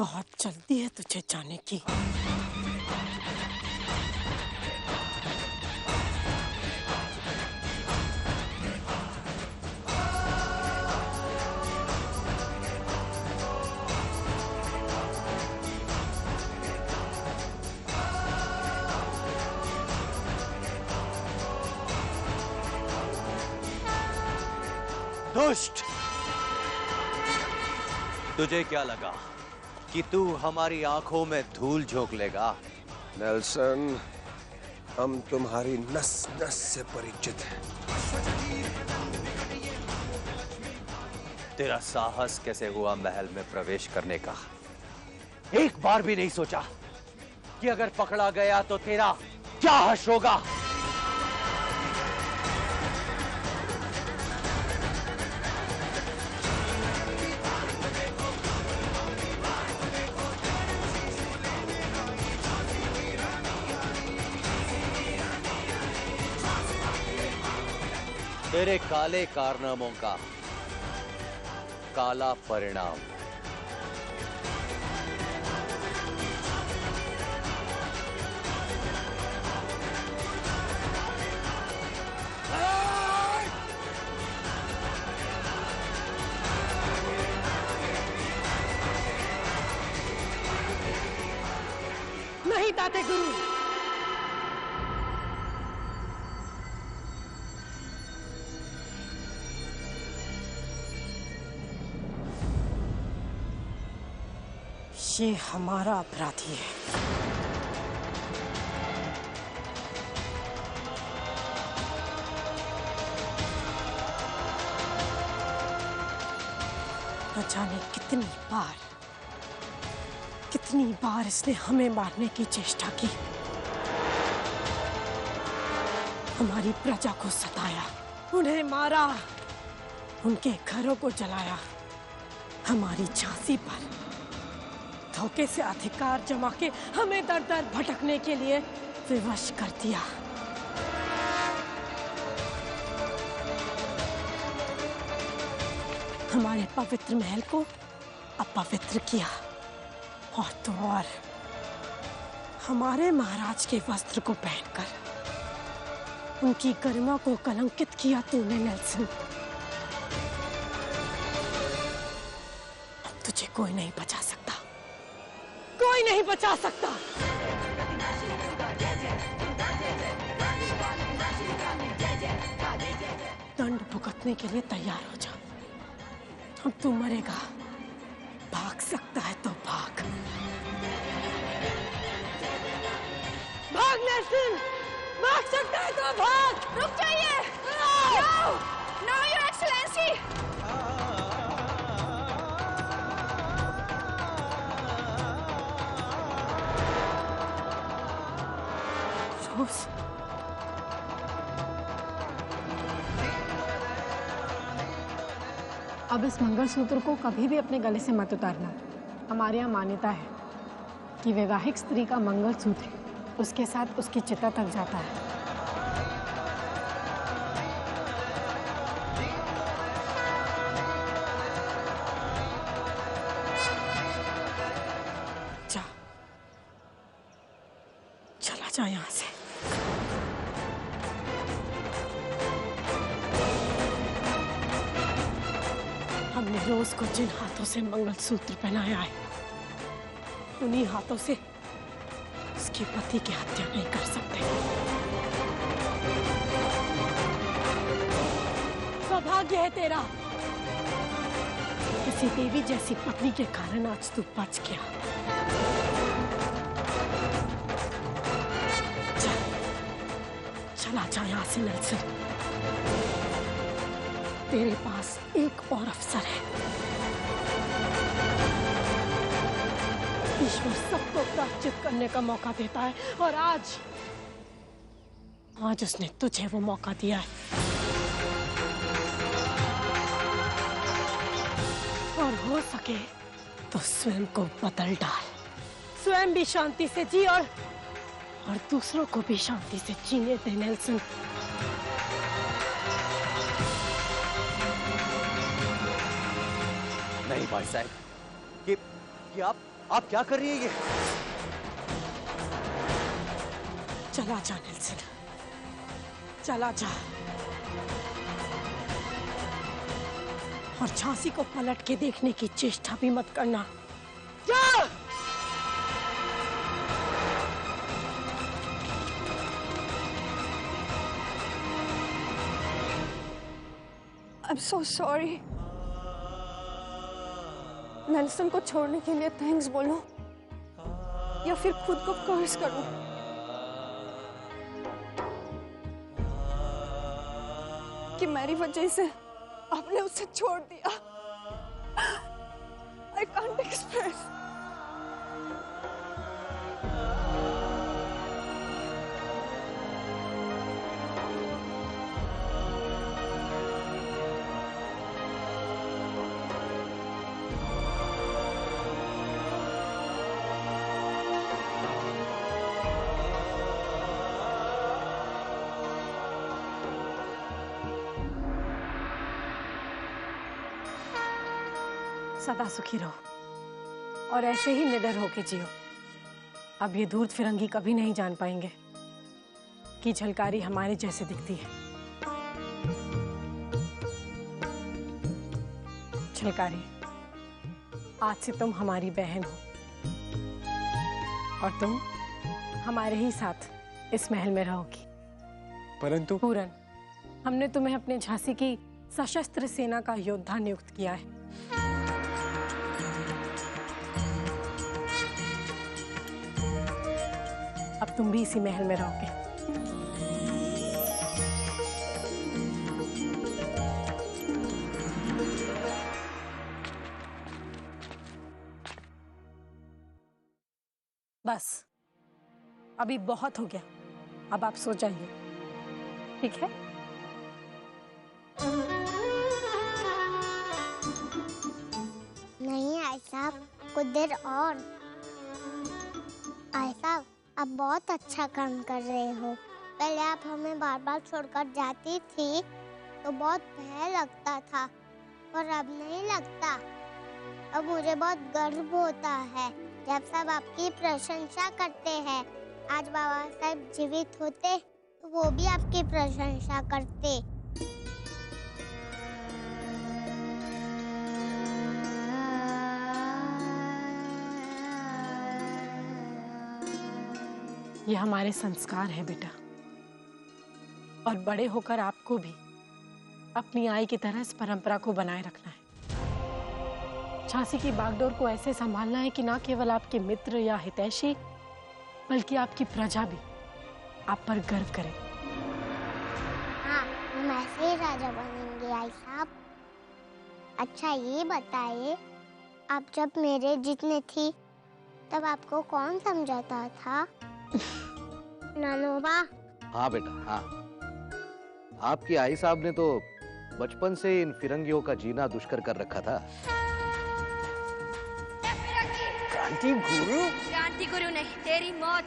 बहुत जल्दी है तुझे जाने की। दुष्ट, तुझे क्या लगा कि तू हमारी आंखों में धूल झोंक लेगा? नेल्सन, हम तुम्हारी नस नस से परिचित हैं। तेरा साहस कैसे हुआ महल में प्रवेश करने का? एक बार भी नहीं सोचा कि अगर पकड़ा गया तो तेरा क्या हश्र होगा? तेरे काले कारनामों का काला परिणाम। नहीं ताते गुरु, ये हमारा अपराधी है। न जाने कितनी बार इसने हमें मारने की चेष्टा की। हमारी प्रजा को सताया, उन्हें मारा, उनके घरों को जलाया, हमारी झांसी पर धोखे से अधिकार जमा के हमें दर दर भटकने के लिए विवश कर दिया। हमारे पवित्र महल को अपवित्र किया, और तो और हमारे महाराज के वस्त्र को पहनकर उनकी गरिमा को कलंकित किया तूने नेल्सन। अब तुझे कोई नहीं बचा सकता, कोई नहीं बचा सकता। दंड भुगतने के लिए तैयार हो जा। अब तू मरेगा, भाग सकता है तो भाग। भाग नेल्सन, भाग सकता है तो भाग। रुक जाइए। No, no your excellency. रोज अब इस मंगलसूत्र को कभी भी अपने गले से मत उतारना। हमारे यहाँ मान्यता है कि वैवाहिक स्त्री का मंगलसूत्र उसके साथ उसकी चिता तक जाता है। जा, चला जा यहाँ से। हमने रोज को जिन हाथों से मंगलसूत्र पहनाया है, उन्हीं हाथों से उसके पति की हत्या नहीं कर सकते। सौभाग्य है तेरा, किसी देवी जैसी पत्नी के कारण आज तू बच गया। चला जा यहाँ से नेल्सन। तेरे पास एक और अवसर है। ईश्वर सबको प्रायश्चित करने का मौका देता है, और आज उसने तुझे वो मौका दिया है। और हो सके तो स्वयं को बदल डाल, स्वयं भी शांति से जी और दूसरों को भी शांति से जीने दे नेल्सन। नहीं भाई साहब, कि आप क्या कर रही है ये? चला जा नेल्सन, चला जा और झांसी को पलट के देखने की चेष्टा भी मत करना। जा! I'm so sorry. नेल्सन को छोड़ने के लिए थैंक्स बोलो या फिर खुद को कर्स करो। कि मेरी वजह से आपने उसे छोड़ दिया। I can't express. सदा सुखी रहो और ऐसे ही निडर होके जियो। अब ये धूर्त फिरंगी कभी नहीं जान पाएंगे कि झलकारी हमारे जैसे दिखती है। झलकारी, आज से तुम हमारी बहन हो और तुम हमारे ही साथ इस महल में रहोगी। परंतु पूरन, हमने तुम्हें अपने झांसी की सशस्त्र सेना का योद्धा नियुक्त किया है। अब तुम भी इसी महल में रहोगे। बस अभी बहुत हो गया, अब आप सो जाइए, ठीक है? नहीं आई साहब, कुछ देर और। आई साहब, आप बहुत अच्छा काम कर रहे हो। पहले आप हमें बार बार छोड़कर जाती थी तो बहुत भय लगता था, पर अब नहीं लगता। अब मुझे बहुत गर्व होता है जब सब आपकी प्रशंसा करते हैं। आज बाबा साहब जीवित होते तो वो भी आपकी प्रशंसा करते। ये हमारे संस्कार है बेटा, और बड़े होकर आपको भी अपनी आई की तरह इस परंपरा को बनाए रखना है। झांसी की बागडोर को ऐसे संभालना है कि ना केवल आपके मित्र या हितैषी, बल्कि आपकी प्रजा भी आप पर गर्व करे। हाँ, हम ऐसे ही राजा बनेंगे आई साहब। अच्छा ये बताइए, आप जब मेरे जितने थी तब आपको कौन समझाता था? नानोबा। हाँ बेटा, हाँ। आपकी आई साहब ने तो बचपन से इन फिरंगियों का जीना दुष्कर कर रखा था। क्रांति गुरु? क्रांति गुरु नहीं, तेरी मौत।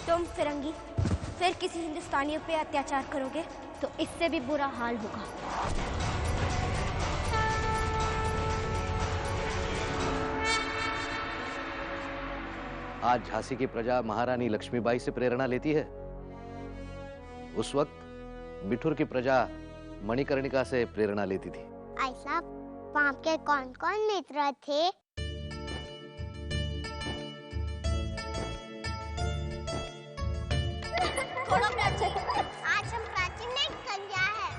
तुम फिरंगी फिर किसी हिंदुस्तानियों पे अत्याचार करोगे तो इससे भी बुरा हाल होगा। आज झांसी की प्रजा महारानी लक्ष्मीबाई से प्रेरणा लेती है। उस वक्त बिठूर की प्रजा मणिकर्णिका से प्रेरणा लेती थी। आई साहब, वहाँ के कौन कौन मित्र थे? आज हम प्राची नहीं कन्या है।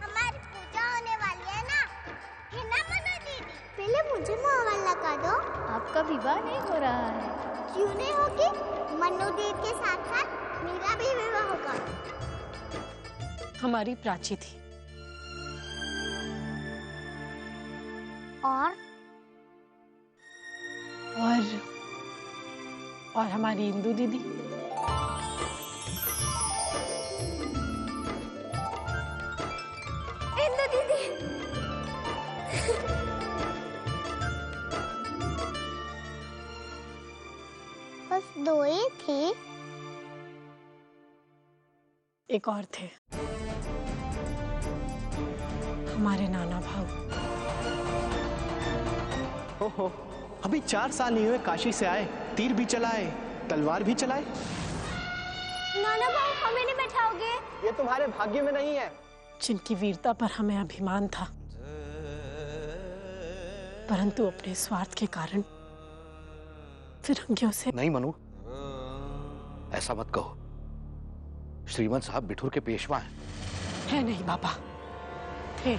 हमारी पूजा होने वाली है ना, है ना मनु दीदी? पहले मुझे मोहर लगा दो। आपका विवाह नहीं हो रहा है। क्यों नहीं होगी? मनु दीदी के साथ साथ मेरा भी विवाह होगा। हमारी प्राची थी। और हमारी इंदु दीदी। इंदु दीदी। बस दो ही थी। एक और थे, हमारे नाना भाऊ। ओहो, अभी 4 साल नहीं हुए काशी से आए, तीर भी चलाए, तलवार भी चलाए। नाना बाबू हमें नहीं बैठाओगे? ये तुम्हारे भाग्य में नहीं है। जिनकी वीरता पर हमें अभिमान था, परंतु अपने स्वार्थ के कारण फिरंगियों से। नहीं मनु, ऐसा मत कहो। श्रीमंत साहब बिठूर के पेशवा हैं। है नहीं बाबा, थे।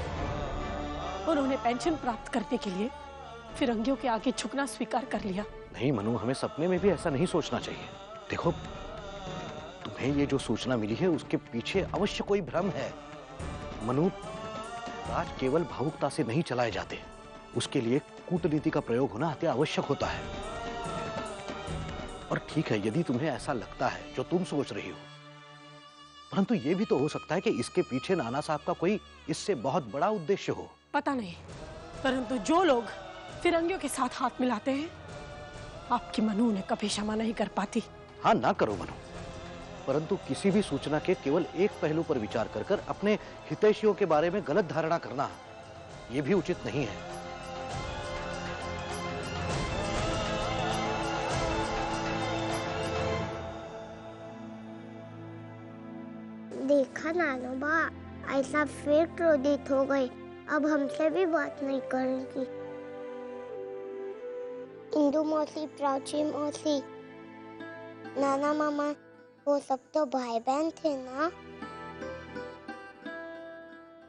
उन्होंने पेंशन प्राप्त करने के लिए फिरंगियों के आगे झुकना स्वीकार कर लिया। नहीं मनु, हमें सपने में भी ऐसा नहीं सोचना चाहिए। देखो, तुम्हें ये जो सूचना मिली है उसके पीछे अवश्य कोई भ्रम है। मनु, राज केवल भावुकता से नहीं चलाए जाते, उसके लिए कूटनीति का प्रयोग होना अति आवश्यक होता है। और ठीक है, यदि तुम्हें ऐसा लगता है जो तुम सोच रही हो, परंतु यह भी तो हो सकता है कि इसके पीछे नाना साहब का कोई इससे बहुत बड़ा उद्देश्य हो। पता नहीं, परंतु जो लोग फिरंगियों के साथ हाथ मिलाते हैं, आपकी मनु उन्हें कभी क्षमा नहीं कर पाती। हाँ, ना करो मनु, परंतु किसी भी सूचना के केवल एक पहलू पर विचार कर कर अपने हितैषियों के बारे में गलत धारणा करना, यह भी उचित नहीं है। देखा नानोबा, ऐसा फिर क्रोधित हो गई, अब हमसे भी बात नहीं करेगी। इंदु मौसी, प्राची मौसी, नाना मामा, वो सब तो भाई बहन थे ना?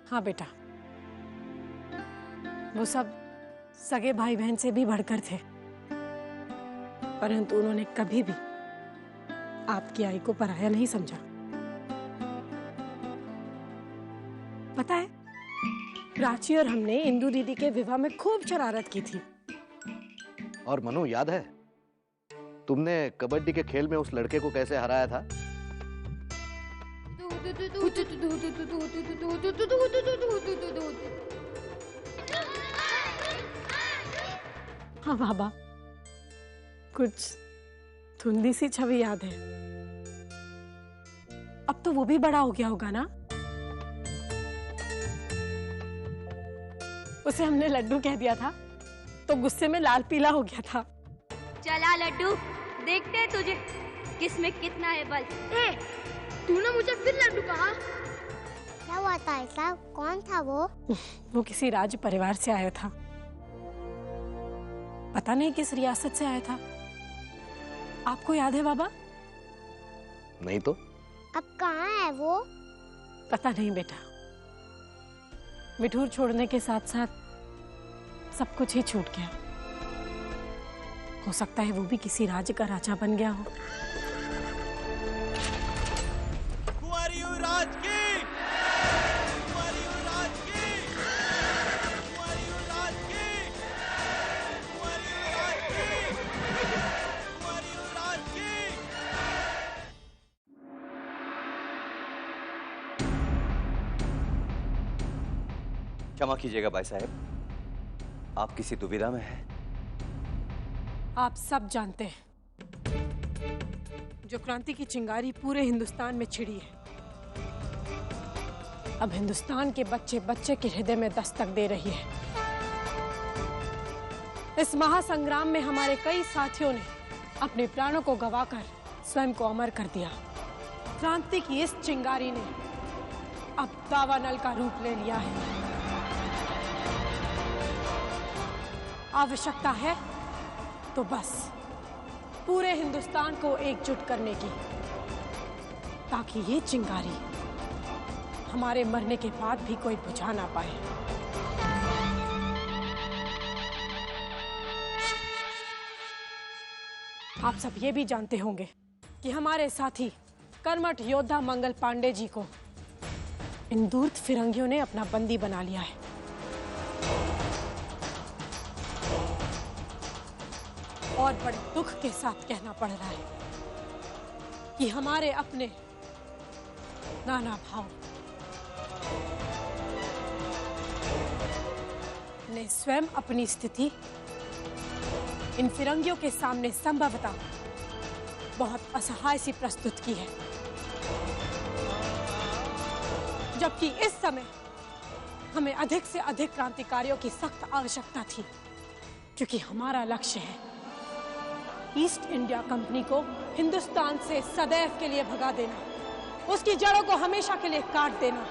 हाँ बेटा, वो सब सगे भाई बहन से भी बढ़कर थे, परंतु उन्होंने कभी भी आपकी आई को पराया नहीं समझा। पता है, प्राची और हमने इंदु दीदी के विवाह में खूब शरारत की थी। और मनु, याद है तुमने कबड्डी के खेल में उस लड़के को कैसे हराया था? हाँ बाबा, कुछ धुंधली सी छवि याद है। अब तो वो भी बड़ा हो गया होगा ना? उसे हमने लड्डू कह दिया था तो गुस्से में लाल पीला हो गया था। चला लड्डू, देखते हैं तुझे किसमें कितना है बल। तूने मुझे फिर लड्डू कहा? क्या हुआ था ऐसा? कौन था वो? वो किसी राज परिवार से आया था, पता नहीं किस रियासत से आया था। आपको याद है बाबा? नहीं तो। अब कहाँ है वो? पता नहीं बेटा, बिठूर छोड़ने के साथ साथ सब कुछ ही छूट गया। हो सकता है वो भी किसी राज्य का राजा बन गया हो। क्षमा कीजिएगा भाई साहब, आप किसी दुविधा में हैं? आप सब जानते हैं, जो क्रांति की चिंगारी पूरे हिंदुस्तान में छिड़ी है, अब हिंदुस्तान के बच्चे बच्चे के हृदय में दस्तक दे रही है। इस महासंग्राम में हमारे कई साथियों ने अपने प्राणों को गंवाकर स्वयं को अमर कर दिया। क्रांति की इस चिंगारी ने अब दावानल का रूप ले लिया है। आवश्यकता है तो बस पूरे हिंदुस्तान को एकजुट करने की, ताकि ये चिंगारी हमारे मरने के बाद भी कोई बुझा ना पाए। आप सब ये भी जानते होंगे कि हमारे साथी कर्मठ योद्धा मंगल पांडे जी को इन दूर्त फिरंगियों ने अपना बंदी बना लिया है। और बड़े दुख के साथ कहना पड़ रहा है कि हमारे अपने नाना भाव ने स्वयं अपनी स्थिति इन फिरंगियों के सामने संभवतः बहुत असहाय सी प्रस्तुत की है, जबकि इस समय हमें अधिक से अधिक क्रांतिकारियों की सख्त आवश्यकता थी। क्योंकि हमारा लक्ष्य है ईस्ट इंडिया कंपनी को हिंदुस्तान से सदैव के लिए भगा देना, उसकी जड़ों को हमेशा के लिए काट देना।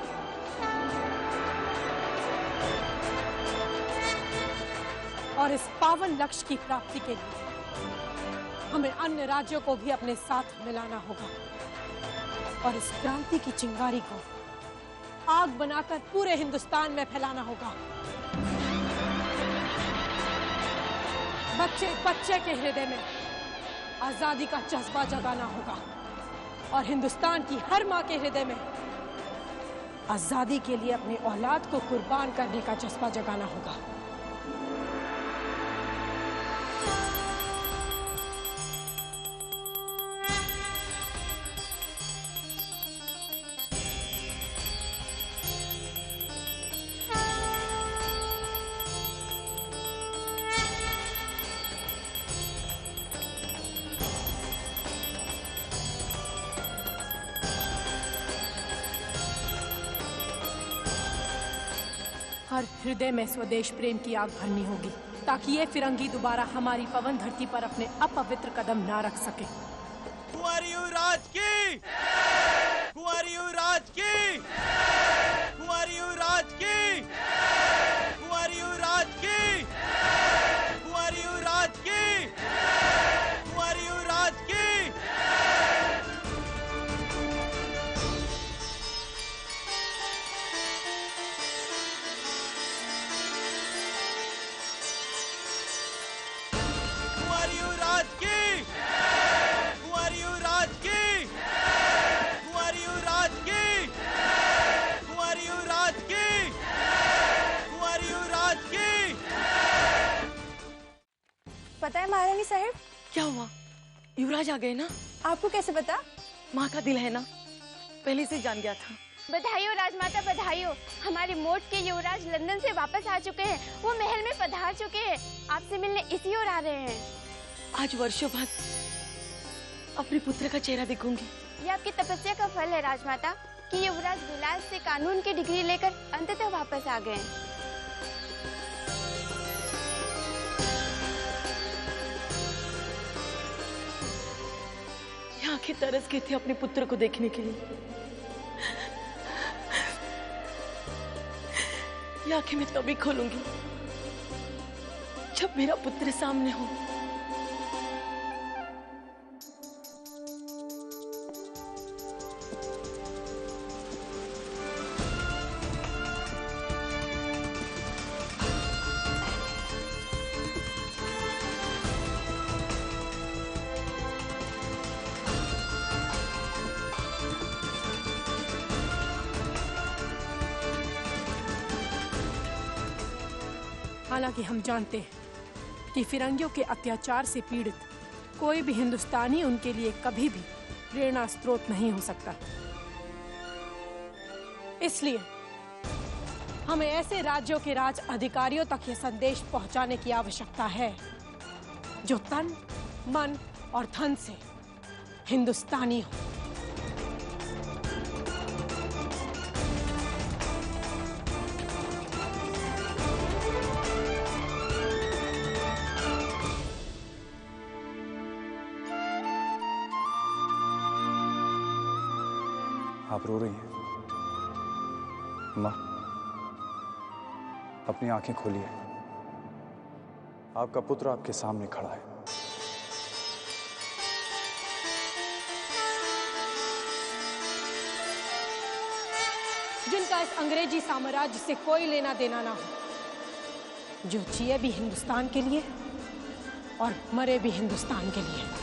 और इस पावन लक्ष्य की प्राप्ति के लिए हमें अन्य राज्यों को भी अपने साथ मिलाना होगा और इस क्रांति की चिंगारी को आग बनाकर पूरे हिंदुस्तान में फैलाना होगा। बच्चे बच्चे के हृदय में आजादी का जज्बा जगाना होगा और हिंदुस्तान की हर मां के हृदय में आजादी के लिए अपने औलाद को कुर्बान करने का जज्बा जगाना होगा। हर हृदय में स्वदेश प्रेम की आग भरनी होगी ताकि ये फिरंगी दोबारा हमारी पवन धरती पर अपने अपवित्र कदम ना रख सके। कुंवारी युवराज की, कुंवारी युवराज की, कुंवारी युवराज की, कुंवारी युवराज की, कुंवारी युवराज की, कुंवारी युवराज की। पता है महारानी साहब क्या हुआ? युवराज आ गए ना? आपको कैसे पता? माँ का दिल है ना, पहले से जान गया था। बधाई हो राजमाता, बधाई हो। हमारे मोट के युवराज लंदन से वापस आ चुके हैं, वो महल में पधार चुके हैं, आपसे मिलने इसी ओर आ रहे हैं। आज वर्षों बाद अपने पुत्र का चेहरा देखूंगी। ये आपकी तपस्या का फल है राजमाता कि युवराज विलास से कानून की डिग्री लेकर अंततः वापस आ गए। आंखें तरस गई थी अपने पुत्र को देखने के लिए। ये आंखें मैं तभी खोलूंगी जब मेरा पुत्र सामने हो। हालांकि हम जानते हैं कि फिरंगियों के अत्याचार से पीड़ित कोई भी हिंदुस्तानी उनके लिए कभी भी प्रेरणा स्रोत नहीं हो सकता। इसलिए हमें ऐसे राज्यों के राज अधिकारियों तक ये संदेश पहुंचाने की आवश्यकता है जो तन, मन और धन से हिंदुस्तानी हो। आप रो रही हैं माँ? अपनी आंखें खोलिए, आपका पुत्र आपके सामने खड़ा है। जिनका इस अंग्रेजी साम्राज्य से कोई लेना देना ना हो, जो जिए भी हिंदुस्तान के लिए और मरे भी हिंदुस्तान के लिए।